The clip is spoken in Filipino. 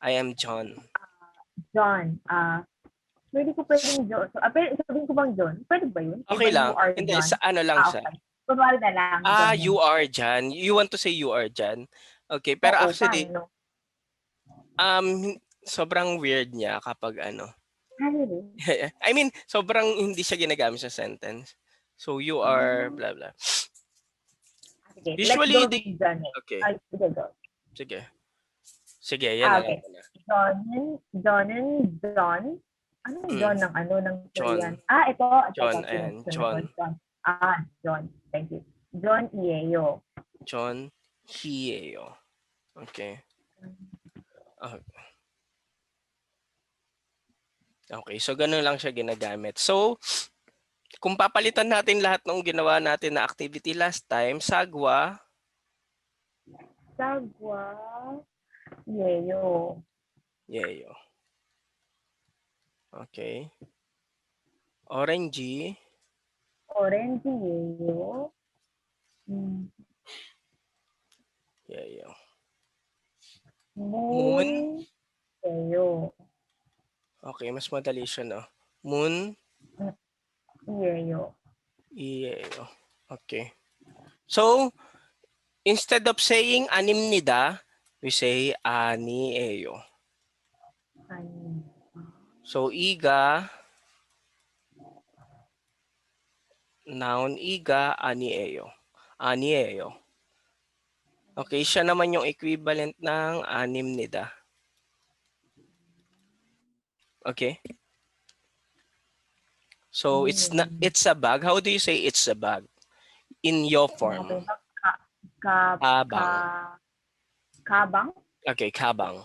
I am John. John. Pwede ko pwedeng John. So, pwede, sabihin ko bang John? Pwede ba yun? Okay Iba you lang. are Hindi, John. sa ano lang siya. Okay. Kunwari na lang, John You lang. are Jan. You want to say you are Jan. Okay, pero Oo, actually, paano? sobrang weird niya kapag ano. Really? I mean, sobrang hindi siya ginagamit sa sentence. So, you are blah blah. Sige, let's Usually, go with John. okay. Ay, sige, go. Sige. Sige, yan na lang Okay. muna. John. Anong John Mm, ng ano, ng Korean? John. Ito. John, Sunod, ayan. sunod, John. John. John. Thank you. John Ieo. John Hieo. Okay. Ah, okay, so ganun lang siya ginagamit. So, kung papalitan natin lahat ng ginawa natin na activity last time, sagwa, Sagwa. Ieo. yeo. Okay. Orangey, Orange Ieo. yeo. Moon, Moon. Ieo. okay, mas madali siya, no? Moon, Ieo. yeo. Okay. So, instead of saying anim nida, we say ani eyo. Ano? So, iga, noun iga, ani eyo. Ani eyo. Okay, siya naman yung equivalent ng anim nida. Okay? So, it's a bag. How do you say it's a bag? In your form. Okay. Ka, ka, ka, Kabang. kabang? Okay, kabang.